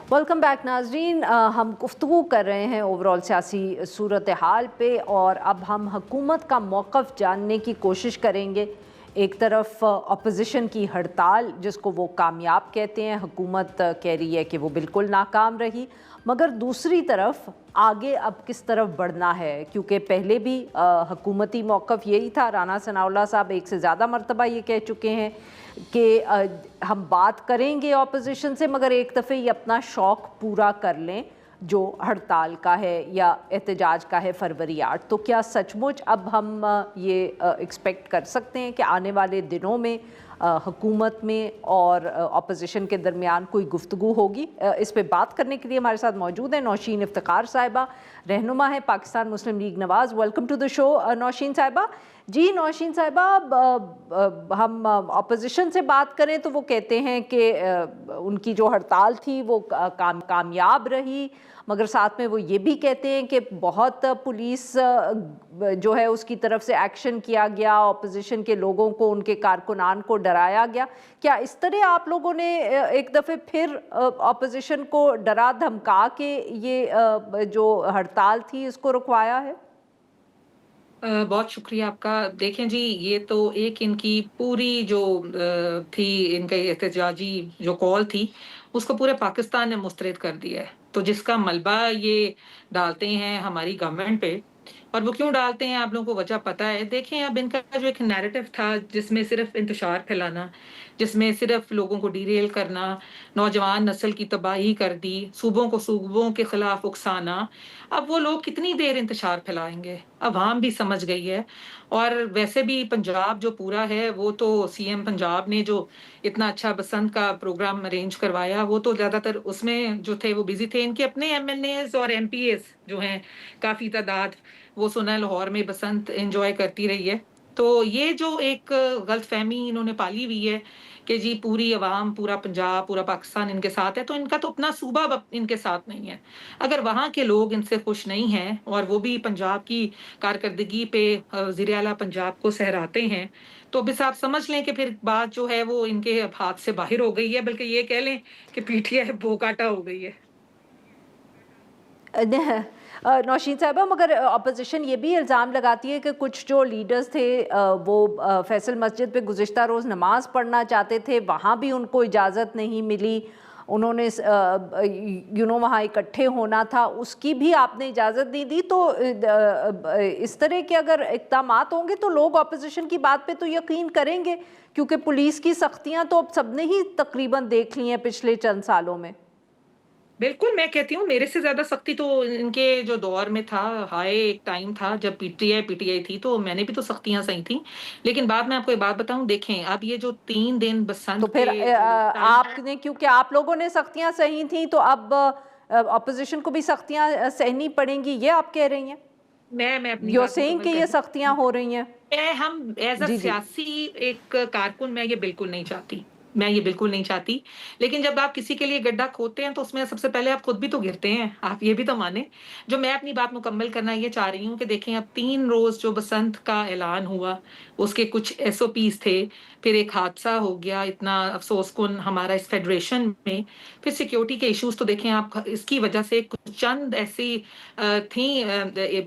Welcome back नाजरीन। हम गुफ्तगू कर रहे हैं ओवरऑल सियासी सूरत हाल पे और अब हम हुकूमत का मौक़िफ़ जानने की कोशिश करेंगे। एक तरफ अपोजिशन की हड़ताल जिसको वो कामयाब कहते हैं, हुकूमत कह रही है कि वो बिल्कुल नाकाम रही, मगर दूसरी तरफ आगे अब किस तरफ बढ़ना है, क्योंकि पहले भी हुकूमती मौक़िफ़ यही था। राना सनाउल्लाह साहब एक से ज़्यादा मरतबा ये कह चुके हैं कि हम बात करेंगे अपोजिशन से, मगर एक दफ़े ये अपना शौक़ पूरा कर लें जो हड़ताल का है या एहतजाज का है फरवरी 8। तो क्या सचमुच अब हम ये एक्सपेक्ट कर सकते हैं कि आने वाले दिनों में हुकूमत में और अपोजिशन के दरमियान कोई गुफ्तगू होगी? इस पे बात करने के लिए हमारे साथ मौजूद है नौशीन इफ्तिखार साहिबा, रहनुमा है Pakistan Muslim League Nawaz. Welcome to the show Naushin साहिबा। जी नौशीन साहिबा, हम अपोजिशन से बात करें तो वो कहते हैं कि उनकी जो हड़ताल थी वो कामयाब रही, मगर साथ में वो ये भी कहते हैं कि बहुत पुलिस जो है उसकी तरफ से एक्शन किया गया, अपोजिशन के लोगों को, उनके कारकुनान को डराया गया। क्या इस तरह आप लोगों ने एक दफ़े फिर अपोजिशन को डरा धमका के ये जो हड़ताल थी इसको रुकवाया है? बहुत शुक्रिया आपका। देखें जी, ये तो एक इनकी पूरी जो थी, इनका एहतजाजी जो कॉल थी, उसको पूरे पाकिस्तान ने मुस्तरद कर दिया है। तो जिसका मलबा ये डालते हैं हमारी गवर्नमेंट पे, और वो क्यों डालते हैं आप लोगों को वजह पता है। देखें, अब इनका जो एक नैरेटिव था जिसमें सिर्फ इंतशार फैलाना, जिसमें सिर्फ लोगों को डिरेल करना, नौजवान नस्ल की तबाही कर दी, सूबों को सूबों के खिलाफ उकसाना, अब वो लोग कितनी देर इंतशार फैलाएंगे? अवाम भी समझ गई है। और वैसे भी पंजाब जो पूरा है, वो तो सीएम पंजाब ने जो इतना अच्छा बसंत का प्रोग्राम अरेंज करवाया, वो तो ज़्यादातर उसमें जो थे वो बिज़ी थे। इनके अपने एमएनएज़ और एमपीएज़ जो हैं, काफ़ी तादाद, वो सुना लाहौर में बसंत एन्जॉय करती रही है। तो ये जो एक गलतफ़हमी इन्होंने पाली हुई है कि जी पूरी अवाम, पूरा पंजाब, पूरा पाकिस्तान इनके साथ है, तो इनका तो अपना सूबा इनके साथ नहीं है। अगर वहाँ के लोग इनसे खुश नहीं हैं और वो भी पंजाब की कारकर्दगी पे वज़ीर आला पंजाब को सहराते हैं, तो बस आप समझ लें कि फिर बात जो है वो इनके हाथ से बाहर हो गई है, बल्कि ये कह लें कि पीटीआई भोकाटा हो गई है। नौशीन साहिबा, मगर अपोजिशन ये भी इल्ज़ाम लगाती है कि कुछ जो लीडर्स थे वो फैसल मस्जिद पे गुज़िश्ता रोज़ नमाज़ पढ़ना चाहते थे, वहाँ भी उनको इजाज़त नहीं मिली। उन्होंने वहाँ इकट्ठे होना था, उसकी भी आपने इजाज़त नहीं दी। तो इस तरह के अगर इक़दामात होंगे तो लोग अपोजिशन की बात पे तो यकीन करेंगे, क्योंकि पुलिस की सख्तियाँ तो अब सबने ही तकरीबन देख ली हैं पिछले चंद सालों में। बिल्कुल, मैं कहती हूँ मेरे से ज़्यादा सख्ती तो इनके जो दौर में था, हाय एक टाइम था जब पीटीआई थी, तो मैंने भी तो सख्तियाँ सही थी। लेकिन बात मैं आपको एक बात बताऊँ, देखें अब ये जो 3 दिन तो बसंत फिर के जो टाइम है, आपने, क्योंकि आप लोगों ने सख्तियां सही थी, तो अब अपोजिशन को भी सख्तियां सहनी पड़ेंगी, ये आप कह रही हैं? मैं अपनी यू बात सेइंग मुकम्मल कि कर ये दूँ। सख्तियां हो रही हैं? हम एज़ अ जी जी। सियासी एक कारकुन मैं ये बिल्कुल नहीं चाहती। मैं ये बिल्कुल नहीं चाहती। लेकिन जब आप किसी के लिए गड्ढा खोदते हैं तो उसमें सबसे पहले आप खुद भी तो गिरते हैं। आप ये भी तो मानें। जो मैं अपनी बात मुकम्मल करना ये चाह रही हूँ कि देखें, अब 3 रोज़ जो बसंत का ऐलान हुआ, उसके कुछ एसओपीज़ थे, फिर एक हादसा हो गया इतना अफ़सोसकुन हमारा इस फेडरेशन में, फिर सिक्योरिटी के इश्यूज़ तो देखें आप, इसकी वजह से कुछ चंद ऐसी थी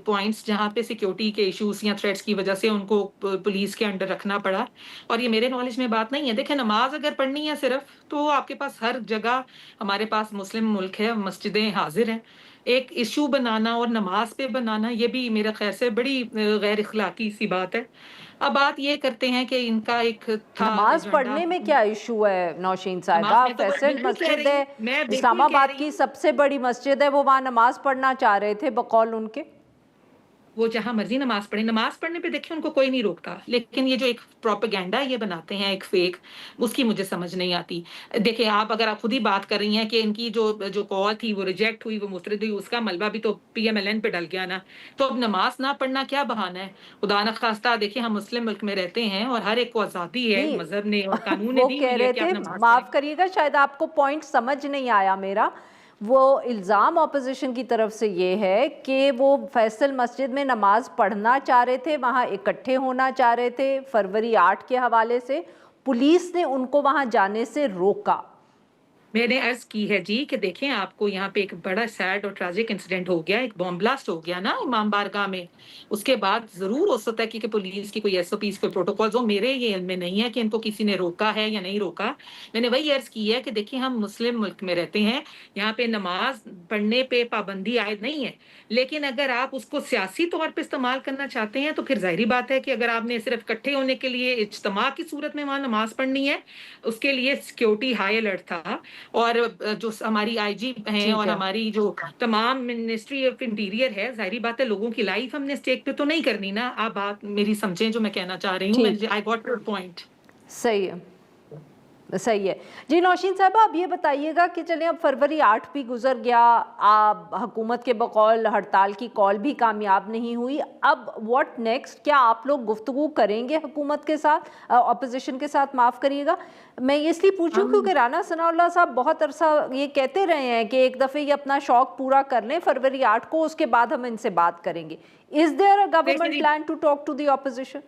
पॉइंट्स जहाँ पे सिक्योरिटी के इश्यूज़ या थ्रेट्स की वजह से उनको पुलिस के अंडर रखना पड़ा। और ये मेरे नॉलेज में बात नहीं है। देखिए, नमाज़ अगर पढ़नी है सिर्फ़, तो आपके पास हर जगह, हमारे पास मुस्लिम मुल्क है, मस्जिदें हाज़िर हैं। एक इश्यू बनाना और नमाज़ पे बनाना, ये भी मेरे ख़्याल से बड़ी गैर इख़लाक़ी सी बात है। अब बात ये करते हैं कि इनका एक था नमाज एजेंडा पढ़ने में क्या इशू है नौशीन नमाज़, साहिबा? मैं तो फैसल बिल्कुल कह मस्जिद रही हूँ, है, मैं बिल्कुल कह इस्लामाबाद रही की हूँ। सबसे बड़ी मस्जिद है, वो वहाँ नमाज पढ़ना चाह रहे थे बकौल उनके। वो जहाँ मर्ज़ी नमाज़ पढ़ें, नमाज़ पढ़ने पे देखिए उनको कोई नहीं रोकता। लेकिन ये जो एक प्रोपेगेंडा ये बनाते हैं एक फ़ेक, उसकी मुझे समझ नहीं आती। देखिए, अगर आप खुद ही बात कर रही हैं कि इनकी जो जो कॉल थी वो रिजेक्ट हुई, वो मुस्तरद हुई, उसका मलबा भी तो पीएमएलएन पे डल गया ना। तो अब नमाज़ ना पढ़ना क्या बहाना है? खुदा न ख़ास्ता, देखिए हम मुस्लिम मुल्क में रहते हैं और हर एक को आज़ादी है, नहीं, मज़हब ने और कानून ने वो दी कह हुई है रहे कि आप थे, नमाज़ पढ़ें। माफ़ करिएगा शायद आपको पॉइंट समझ नहीं आया मेरा। वो इल्ज़ाम ऑपोजिशन की तरफ से ये है कि वो फैसल मस्जिद में नमाज पढ़ना चाह रहे थे, वहाँ इकट्ठे होना चाह रहे थे फरवरी 8 के हवाले से, पुलिस ने उनको वहाँ जाने से रोका। मैंने अर्ज़ की है जी कि देखें आपको यहाँ पे एक बड़ा सैड और ट्रेजिक इंसिडेंट हो गया, एक बॉम्ब ब्लास्ट हो गया ना इमाम बारगाह में। उसके बाद ज़रूर हो सकता है कि पुलिस की कोई एसओपीज़, कोई प्रोटोकॉल्स हो, मेरे ये इल्म में नहीं है कि इनको किसी ने रोका है या नहीं रोका। मैंने वही अर्ज़ की है कि देखिए हम मुस्लिम मुल्क में रहते हैं, यहाँ पे नमाज़ पढ़ने पे पाबंदी आयद नहीं है। लेकिन अगर आप उसको सियासी तौर पे इस्तेमाल करना चाहते हैं, तो फिर ज़ाहिर-सी बात है कि अगर आपने सिर्फ़ इकट्ठे होने के लिए इज्तिमा की सूरत में वहाँ नमाज़ पढ़नी है, उसके लिए सिक्योरिटी हाई अलर्ट था। और जो हमारी आईजी हैं ठीक और है। हमारी जो तमाम मिनिस्ट्री ऑफ इंटीरियर है, ज़ाहिर बात है लोगों की लाइफ हमने स्टेक पे तो नहीं करनी ना। आप बात मेरी समझें जो मैं कहना चाह रही हूँ। ठीक, आई गॉट योर पॉइंट। सही है। सही है जी। नौशीन साहबा, अब ये बताइएगा कि चलिए अब फरवरी 8 भी गुजर गया, आप हुकूमत के बकौल हड़ताल की कॉल भी कामयाब नहीं हुई, अब व्हाट नेक्स्ट? क्या आप लोग गुफ्तगू करेंगे हुकूमत के साथ, अपोजिशन के साथ, माफ़ करिएगा? मैं ये इसलिए पूछूं हम क्योंकि राना सनाउल्लाह साहब बहुत अरसा ये कहते रहे हैं कि एक दफ़े ये अपना शौक पूरा कर लें फरवरी 8 को, उसके बाद हम इनसे बात करेंगे। इज़ देयर अ देखिए गवर्नमेंट जी, plan to talk to the opposition?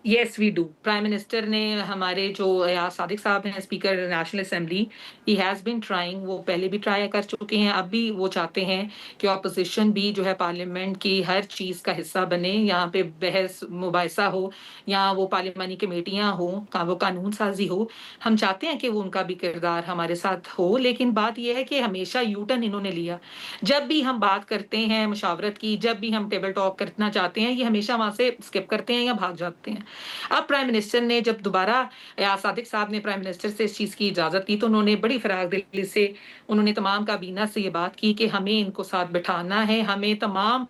Yes we do. Prime minister ने हमारे जो अयाज सादिक साहब हैं speaker national assembly, he has been trying, वो पहले भी ट्राई कर चुके हैं, अब भी वो चाहते हैं कि ऑपोजिशन भी जो है पार्लियामेंट की हर चीज़ का हिस्सा बने, यहाँ पे बहस मुबाहिसा हो या वो पार्लियामानी कमेटियाँ हों, वो कानून साजी हो। हम चाहते हैं कि वो उनका भी किरदार हमारे साथ हो, लेकिन बात ये है कि हमेशा यू टर्न इन्होंने लिया। जब भी हम बात करते हैं मुशावरत की, जब भी हम टेबल टॉक करना चाहते हैं, ये हमेशा वहाँ से स्किप करते हैं या भाग जाते हैं। अब प्राइम मिनिस्टर ने जब दोबारा अयाज सादिक साहब ने प्राइम मिनिस्टर से इस चीज़ की इजाज़त दी, तो उन्होंने बड़ी फ़राख दिली से उन्होंने तमाम काबीना से ये बात की कि हमें इनको साथ बिठाना है, हमें तमाम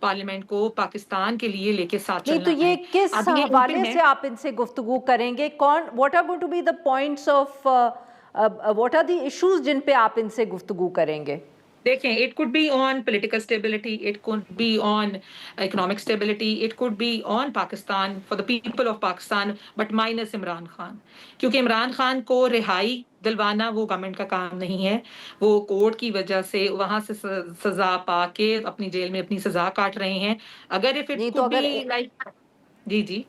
पार्लियामेंट को पाकिस्तान के लिए लेके साथ नहीं, तो चलना ये है। किस अब ये हवाले ओपन है। से आप इनसे गुफ्तगू करेंगे? कौन, what are going to be the points of, what are the issues जिन पे आप इनसे गुफ्तगू करेंगे? देखें, it could be on political stability, it could be on economic stability, it could be on Pakistan, for the people of Pakistan, but minus Imran Khan. क्योंकि इमरान खान को रिहाई दिलवाना वो गवर्नमेंट का काम नहीं है। वो कोर्ट की वजह से वहां से सजा पा के अपनी जेल में अपनी सजा काट रहे हैं। अगर इफ इट नहीं, तो कुड बी लाइक, जी जी,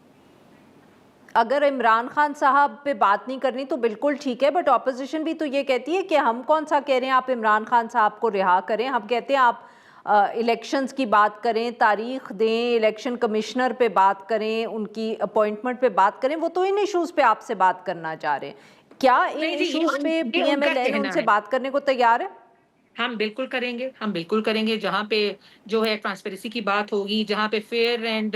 अगर इमरान खान साहब पे बात नहीं करनी तो बिल्कुल ठीक है, बट ऑपोजिशन भी तो ये कहती है कि हम कौन सा कह रहे हैं आप इमरान खान साहब को रिहा करें, हम कहते हैं आप इलेक्शंस की बात करें, तारीख दें, इलेक्शन कमिश्नर पे बात करें, उनकी अपॉइंटमेंट पे बात करें, वो तो इन इश्यूज़ पे आपसे बात करना चाह रहे हैं। क्या इन नहीं जी, इश्यूज़ पे ये उनका PMLN कहना उनसे है। बात करने को तैयार है? हम बिल्कुल करेंगे, हम बिल्कुल करेंगे। जहाँ पे जो है ट्रांसपेरेंसी की बात होगी, जहाँ पे फेयर एंड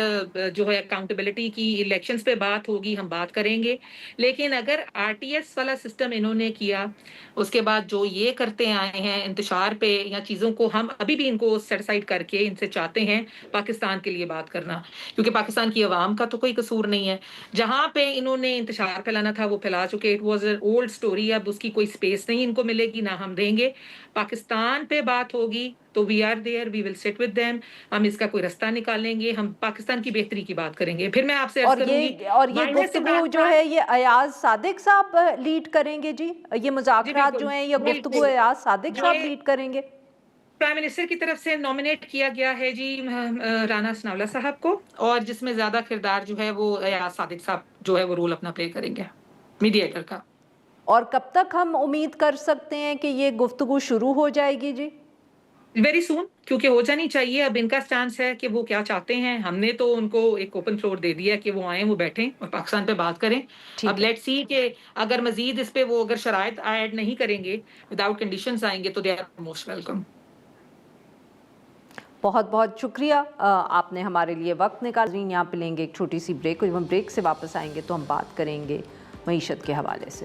जो है अकाउंटेबिलिटी की इलेक्शंस पे बात होगी, हम बात करेंगे। लेकिन अगर आरटीएस वाला सिस्टम इन्होंने किया, उसके बाद जो ये करते आए हैं इंतशार पे या चीज़ों को, हम अभी भी इनको सेट असाइड करके इनसे चाहते हैं पाकिस्तान के लिए बात करना। क्योंकि पाकिस्तान की अवाम का तो कोई कसूर नहीं है। जहाँ पे इन्होंने इंतशार फैलाना था, वो फैला चुके। It was a old story, अब उसकी कोई स्पेस नहीं इनको मिलेगी, ना हम देंगे। पाकिस्तान पे बात होगी तो we are there, we will sit with them, हम इसका कोई रास्ता निकालेंगे, हम पाकिस्तान की बेहतरी की बात करेंगे। फिर मैं आपसे अर्ज करूंगी, और ये माइनस गुफ्तगू इमरान जो खान। है ये अयाज सादिक साहब लीड करेंगे जी? ये जी मुज़ाकरात जो बिल्कुल, हैं ये गुफ्तगू बिल्कुल। अयाज सादिक साहब ये लीड करेंगे? प्राइम मिनिस्टर की तरफ से नॉमिनेट किया गया है जी राना सनाउल्लाह साहब को, और जिसमें ज्यादा किरदार जो है वो अयाज सादिक साहब जो है वो रोल अपना प्ले करेंगे मीडिएटर का। और कब तक हम उम्मीद कर सकते हैं कि ये गुफ्तगू शुरू हो जाएगी जी? वेरी सून, क्योंकि हो जानी चाहिए। अब इनका चांस है कि वो क्या चाहते हैं। हमने तो उनको एक ओपन फ्लोर दे दिया कि वो आए, वो बैठें और पाकिस्तान पे बात करें। अब ठीक है। लेट्स सी कि अगर मजीद इस पे वो अगर शराइत ऐड नहीं करेंगे, विदाउट कंडीशंस आएंगे, तो दे आर मोस्ट वेलकम। बहुत बहुत शुक्रिया, आपने हमारे लिए वक्त निकाल। यहाँ पे लेंगे एक छोटी सी ब्रेक, और जब हम ब्रेक से वापस आएंगे तो हम बात करेंगे मईशत के हवाले से।